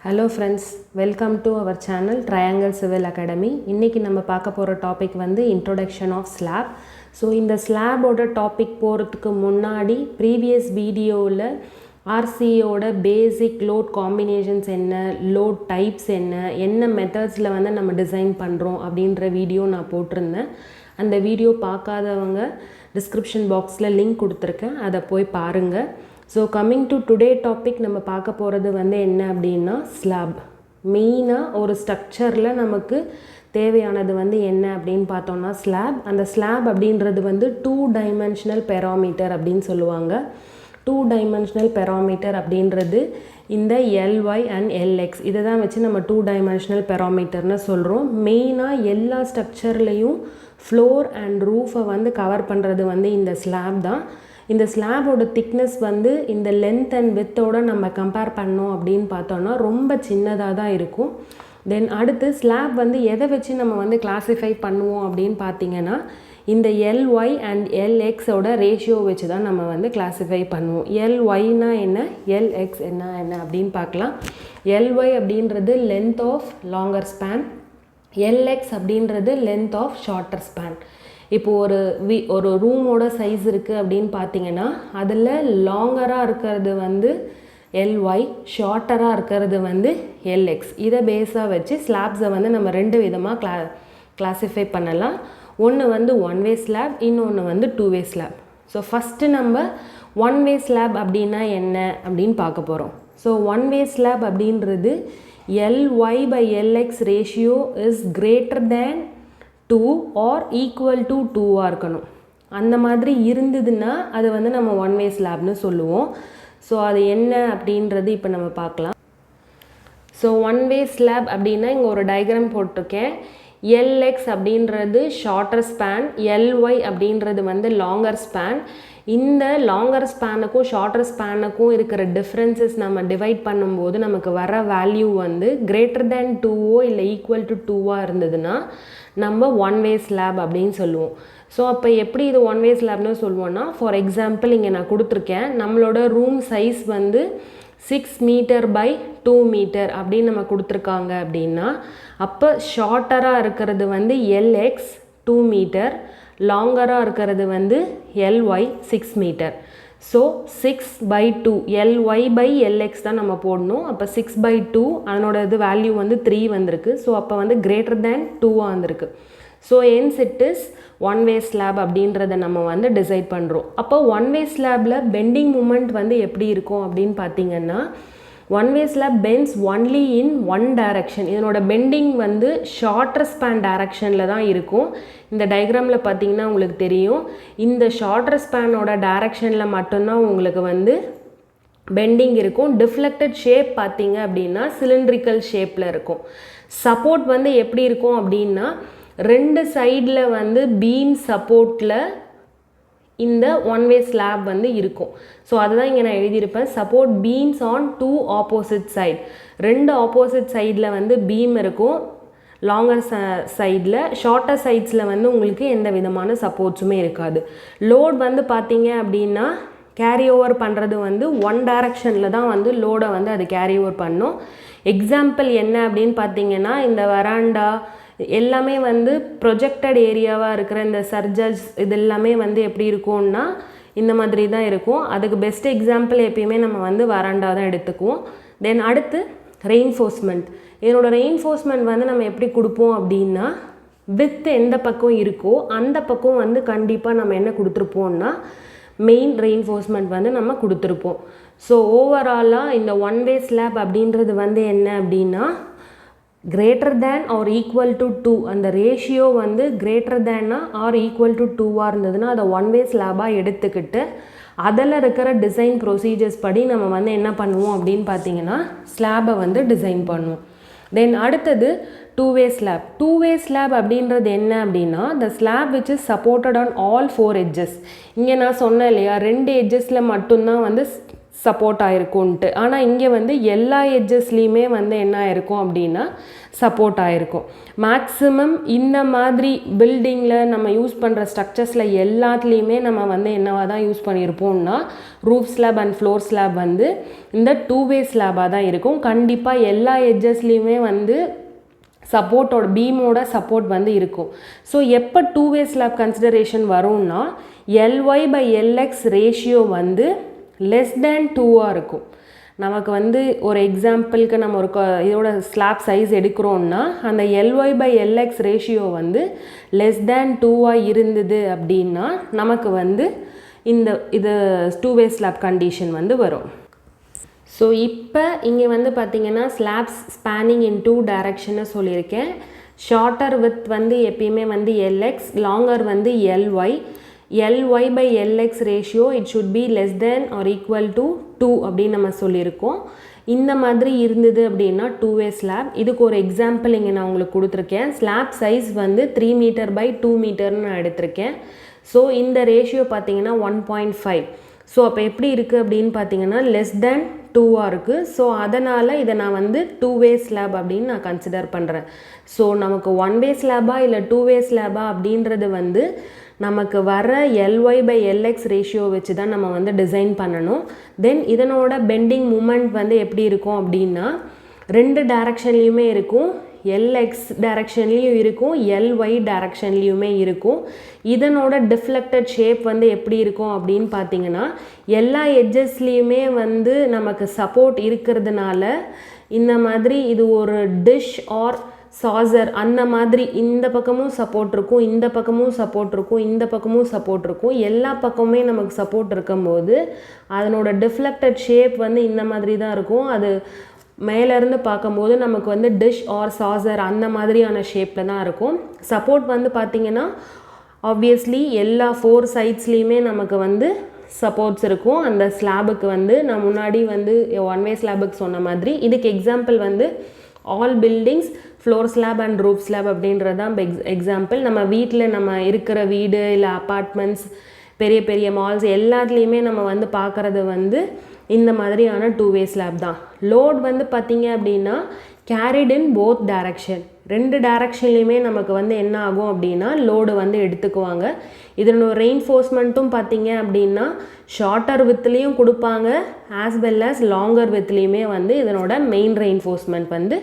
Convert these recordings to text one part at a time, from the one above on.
Hello friends, welcome to our channel Triangle Civil Academy. இன்னைக்கு நம்ம பார்க்க போற டாபிக் வந்து introduction of slab. So இந்த slab ஓட டாபிக் போறதுக்கு முன்னாடி previous வீடியோல RC ஓட basic load combinations என்ன, load types என்ன மெத்தட்ஸ்ல வந்து நம்ம டிசைன் பண்றோம் அப்படிங்கற வீடியோ நான் போட்டுருந்தேன். அந்த வீடியோ பார்க்காதவங்க டிஸ்கிரிப்ஷன் பாக்ஸ்ல லிங்க் கொடுத்திருக்கேன். அத போய் பாருங்க. So coming to today topic நம்ம பார்க்க போறது வந்து என்ன அப்படினா slab. மெயினா ஒரு ஸ்ட்ரக்சர்ல நமக்கு தேவையானது வந்து என்ன அப்படினு பார்த்தோம்னா slab. அந்த slab அப்படின்றது வந்து 2 dimensional parameter அப்படினு சொல்லுவாங்க. 2 dimensional parameter அப்படின்றது இந்த Ly and Lx இத தான் வச்சு நம்ம 2 dimensional parameter னு சொல்றோம். மெயினா எல்லா ஸ்ட்ரக்சர்லயும் floor and roof வந்து கவர் பண்றது வந்து இந்த slab தான். இந்த ஸ்லாப் ஓட thickness வந்து இந்த length and width ஓட நம்ம கம்பேர் பண்ணோம் அப்படினு பார்த்தோம்னா ரொம்ப சின்னதா தான் இருக்கும். தென் அடுத்து ஸ்லாப் வந்து எதை வச்சு நம்ம வந்து கிளாசிஃபை பண்ணுவோம் அப்படினு பாத்தீங்கன்னா இந்த Ly and Lx ஓட ரேஷியோ வச்சு தான் நம்ம வந்து கிளாசிஃபை பண்ணுவோம். Ly னா என்ன, Lx என்ன அப்படினு பார்க்கலாம். Ly அப்படின்றது length of longer span, Lx அப்படின்றது length of shorter span. இப்போ ஒரு ரூமோட சைஸ் இருக்கு அப்படினு பாத்தீங்கன்னா அதுல லாங்கரா இருக்குது வந்து Ly, ஷார்ட்டரா இருக்குது வந்து Lx. இத பேஸா வச்சு ஸ்லாப்ஸை வந்து நம்ம ரெண்டு விதமா கிளாசிஃபை பண்ணலாம். ஒன்னு வந்து ஒன் வே ஸ்லாப், இன்னொன்னு வந்து two way slab. So first நம்ம ஒன் வே ஸ்லாப் அப்படின்னா என்ன அப்படின்னு பார்க்க போறோம். ஸோ ஒன் வே ஸ்லாப் அப்படின்றது Ly by Lx ratio is greater than 2 or equal to 2 இருக்கணும். அந்த மாதிரி இருந்ததுன்னா அது வந்து நம்ம ஒன் வே ஸ்லாப்னு சொல்லுவோம். ஸோ அது என்ன அப்படின்றது இப்போ நம்ம பார்க்கலாம். ஸோ ஒன் வே ஸ்லாப் அப்படின்னா இங்கே ஒரு டயக்ராம் போட்டிருக்கேன். Lx அப்படின்றது ஷார்ட்டர் ஸ்பேன், Ly அப்படின்றது வந்து லாங்கர் ஸ்பேன். இந்த லாங்கர் ஸ்பேனுக்கும் ஷார்ட்டர் ஸ்பேனுக்கும் இருக்கிற டிஃப்ரென்சஸ் நம்ம டிவைட் பண்ணும்போது நமக்கு வர வேல்யூ வந்து கிரேட்டர் தேன் 2ஓ இல்லை ஈக்குவல் டு 2ஆ இருந்ததுன்னா நம்ம ஒன் வே ஸ்லாப் அப்படின்னு சொல்லுவோம். ஸோ அப்போ எப்படி இது ஒன் வே ஸ்லாப்னு சொல்லுவோம்னா, ஃபார் எக்ஸாம்பிள் இங்கே நான் கொடுத்துருக்கேன், நம்மளோட ரூம் சைஸ் வந்து 6 மீட்டர் பை 2 மீட்டர் அப்படின்னு நம்ம கொடுத்துருக்காங்க அப்படின்னா அப்போ ஷார்ட்டராக இருக்கிறது வந்து Lx 2 மீட்டர், லாங்கராக இருக்கிறது வந்து Ly 6 metre. So 6 by 2 Ly by Lx தான் நம்ம போடணும். அப்போ 6 by 2 அதனோட இது வேல்யூ வந்து 3 வந்திருக்கு. ஸோ அப்போ வந்து கிரேட்டர் தேன் 2ஆக வந்திருக்கு. So hence it is one way slab அப்படின்றத நம்ம வந்து டிசைட் பண்ணுறோம். அப்போ ஒன் வே ஸ்லாபில் பெண்டிங் மூமெண்ட் வந்து எப்படி இருக்கும் அப்படின்னு பார்த்தீங்கன்னா one way slab bends only in one direction. இதனோட பெண்டிங் வந்து ஷார்ட்டர் ஸ்பேன் டைரக்ஷனில் தான் இருக்கும். இந்த டயக்ராமில் பார்த்தீங்கன்னா உங்களுக்கு தெரியும், இந்த ஷார்ட்டர் ஸ்பேனோட டைரக்ஷனில் மட்டும்தான் உங்களுக்கு வந்து பெண்டிங் இருக்கும். டிஃப்ளெக்டட் ஷேப் பார்த்தீங்க அப்படின்னா சிலிண்ட்ரிக்கல் ஷேப்பில் இருக்கும். சப்போர்ட் வந்து எப்படி இருக்கும் அப்படின்னா ரெண்டு சைடில் வந்து பீம் சப்போர்ட்டில் இந்த ஒன் வே ஸ்லாப் வந்து இருக்கும். ஸோ அதுதான் இங்கே நான் எழுதியிருப்பேன், support beams on 2 opposite side. ரெண்டு ஆப்போசிட் சைடில் வந்து பீம் இருக்கும். லாங்கர் சைடில், ஷார்ட்டர் சைட்ஸில் வந்து உங்களுக்கு எந்த விதமான சப்போர்ட்ஸுமே இருக்காது. லோட் வந்து பார்த்தீங்க அப்படின்னா கேரி ஓவர் பண்ணுறது வந்து ஒன் டைரக்ஷனில் தான் வந்து லோடை வந்து அது கேரி ஓவர் பண்ணும். எக்ஸாம்பிள் என்ன அப்படின்னு பார்த்தீங்கன்னா இந்த வராண்டா எல்லாமே வந்து ப்ரொஜெக்டட் ஏரியாவாக இருக்கிற இந்த சர்ஜஸ் இது எல்லாமே வந்து எப்படி இருக்கும்னா இந்த மாதிரி தான் இருக்கும். அதுக்கு பெஸ்ட் எக்ஸாம்பிள் எப்பயுமே நம்ம வந்து வராண்டா தான் எடுத்துக்குவோம். தென் அடுத்து ரெயின்ஃபோர்ஸ்மெண்ட். இதனோட ரெயின்ஃபோர்ஸ்மெண்ட் வந்து நம்ம எப்படி கொடுப்போம் அப்படின்னா வித் எந்த பக்கம் இருக்கோ அந்த பக்கம் வந்து கண்டிப்பாக நம்ம என்ன கொடுத்துருப்போம்னா மெயின் ரெயின்ஃபோர்ஸ்மெண்ட் வந்து நம்ம கொடுத்துருப்போம். ஸோ ஓவராலாக இந்த ஒன் வே ஸ்லாப் அப்படின்றது வந்து என்ன அப்படின்னா greater than or equal to 2 அந்த ரேஷியோ வந்து கிரேட்டர் தேன்னா ஆர் ஈக்குவல் டு 2ஆக இருந்ததுன்னா அதை ஒன் வே ஸ்லாபாக எடுத்துக்கிட்டு அதில் இருக்கிற டிசைன் ப்ரொசீஜர்ஸ் படி நம்ம வந்து என்ன பண்ணுவோம் அப்படின்னு பார்த்தீங்கன்னா ஸ்லாபை வந்து டிசைன் பண்ணுவோம். தென் அடுத்தது two way slab. Two way slab அப்படின்றது என்ன அப்படின்னா the slab which is supported on all 4 edges. இங்கே நான் சொன்னேன் இல்லையா, ரெண்டு எட்ஜஸில் மட்டும்தான் வந்து சப்போர்ட் ஆகிருக்கும்ன்ட்டு. ஆனால் இங்கே வந்து எல்லா எட்ஜஸ்லேயுமே வந்து என்ன ஆயிருக்கும் அப்படின்னா சப்போர்ட் ஆகிருக்கும். மேக்ஸிமம் இந்த மாதிரி பில்டிங்கில் நம்ம யூஸ் பண்ணுற ஸ்ட்ரக்சர்ஸில் எல்லாத்துலேயுமே நம்ம வந்து என்னவாக தான் யூஸ் பண்ணியிருப்போம்னா roof slab and floor slab வந்து இந்த 2-way ஸ்லாபாக தான் இருக்கும். கண்டிப்பாக எல்லா எட்ஜஸ்லேயுமே வந்து சப்போர்ட்டோட பீமோட சப்போர்ட் வந்து இருக்கும். ஸோ எப்போ 2-way ஸ்லாப் கன்சிடரேஷன் வரும்னா LY/LX ரேஷியோ வந்து லெஸ் தேன் 2ஆக இருக்கும். நமக்கு வந்து ஒரு எக்ஸாம்பிளுக்கு நம்ம ஒரு இதோட ஸ்லாப் சைஸ் எடுக்கிறோன்னா அந்த LY/LX ரேஷியோ வந்து லெஸ் தேன் 2ஆக இருந்தது அப்படின்னா நமக்கு வந்து இது 2-way ஸ்லாப் கண்டிஷன் வந்து வரும். ஸோ இப்போ இங்கே வந்து பார்த்திங்கன்னா ஸ்லாப்ஸ் ஸ்பேனிங் இன் 2 டைரக்ஷன்னு சொல்லியிருக்கேன். ஷார்ட்டர் வித் வந்து எப்பயுமே வந்து LX, லாங்கர் வந்து LY. LY/LX ratio it should be less than or equal to 2 அப்படின்னு நம்ம சொல்லியிருக்கோம். இந்த மாதிரி இருந்தது அப்படின்னா 2-way ஸ்லாப். இதுக்கு ஒரு எக்ஸாம்பிள் இங்கே நான் உங்களுக்கு கொடுத்துருக்கேன். ஸ்லாப் சைஸ் வந்து 3 m/2 m நான் எடுத்திருக்கேன். ஸோ இந்த ரேஷியோ பார்த்தீங்கன்னா 1.5. ஸோ அப்போ எப்படி இருக்குது அப்படின்னு பார்த்தீங்கன்னா லெஸ் தேன் 2ஆக இருக்குது. ஸோ அதனால் இதை நான் வந்து 2-way ஸ்லாப் அப்படின்னு நான் கன்சிடர் பண்ணுறேன். ஸோ நமக்கு 1-way ஸ்லாபா இல்லை 2-way ஸ்லாபா அப்படின்றது வந்து நமக்கு வர LY/LX ரேஷியோ வச்சு தான் நம்ம வந்து டிசைன் பண்ணணும். தென் இதனோட பெண்டிங் மூமெண்ட் வந்து எப்படி இருக்கும் அப்படின்னா 2 டைரக்ஷன்லேயுமே இருக்கும். LX டைரக்ஷன்லேயும் இருக்கும், LY டைரக்ஷன்லேயுமே இருக்கும். இதனோட டிஃப்ளெக்டட் ஷேப் வந்து எப்படி இருக்கும் அப்படின்னு பார்த்தீங்கன்னா எல்லா எட்ஜஸ்லேயுமே வந்து நமக்கு சப்போர்ட் இருக்கிறதுனால இந்த மாதிரி இது ஒரு டிஷ் ஆர் சாசர் அந்த மாதிரி இந்த பக்கமும் சப்போர்ட் இருக்கும், இந்த பக்கமும் சப்போர்ட் இருக்கும், இந்த பக்கமும் சப்போர்ட் இருக்கும். எல்லா பக்கமுமே நமக்கு சப்போர்ட் இருக்கும்போது அதனோட டிஃப்ளெக்டட் ஷேப் வந்து இந்த மாதிரி தான் இருக்கும். அது மேலேருந்து பார்க்கும்போது நமக்கு வந்து டிஷ் ஆர் சாசர் அந்த மாதிரியான ஷேப்பில் தான் இருக்கும். சப்போர்ட் வந்து பார்த்திங்கன்னா ஆப்வியஸ்லி எல்லா 4 சைட்ஸ்லேயுமே நமக்கு வந்து சப்போர்ட்ஸ் இருக்கும். அந்த ஸ்லாபுக்கு வந்து நான் முன்னாடி வந்து 1-way ஸ்லாபுக்கு சொன்ன மாதிரி இதுக்கு எக்ஸாம்பிள் வந்து all buildings floor slab and roof slab அப்படின்றது தான் எக்ஸாம்பிள். நம்ம வீட்டில் நம்ம இருக்கிற வீடு இல்லை அப்பார்ட்மெண்ட்ஸ், பெரிய பெரிய மால்ஸ் எல்லாத்துலேயுமே நம்ம வந்து பார்க்குறது வந்து இந்த மாதிரியான 2-way ஸ்லாப் தான். லோட் வந்து பார்த்திங்க அப்படின்னா கேரிட் இன் போத் டைரக்ஷன், 2 டைரக்ஷன்லேயுமே நமக்கு வந்து என்ன ஆகும் அப்படின்னா லோடு வந்து எடுத்துக்குவாங்க. இதனோட ரெயின்ஃபோர்ஸ்மெண்ட்டும் பார்த்திங்க அப்படின்னா ஷார்ட்டர் வித்லேயும் கொடுப்பாங்க ஆஸ் வெல் ஆஸ் லாங்கர் வித்லேயுமே வந்து இதனோட மெயின் ரெயின்ஃபோர்ஸ்மெண்ட் வந்து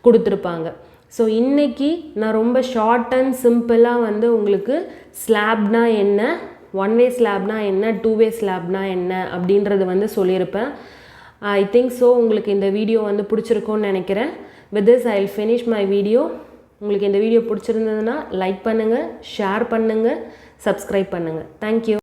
கொடுத்துருப்பாங்க. ஸோ இன்றைக்கி நான் ரொம்ப ஷார்ட் அண்ட் சிம்பிளாக வந்து உங்களுக்கு ஸ்லாப்னா என்ன, 1-way ஸ்லாப்னா என்ன, 2-way ஸ்லாப்னா என்ன அப்படின்றது வந்து சொல்லியிருப்பேன். ஐ திங்க் ஸோ உங்களுக்கு இந்த வீடியோ வந்து பிடிச்சிருக்கும்னு நினைக்கிறேன். With this I will finish my video. உங்களுக்கு இந்த வீடியோ பிடிச்சிருந்ததுன்னா லைக் பண்ணுங்கள், ஷேர் பண்ணுங்கள், சப்ஸ்கிரைப் பண்ணுங்கள். தேங்க்யூ.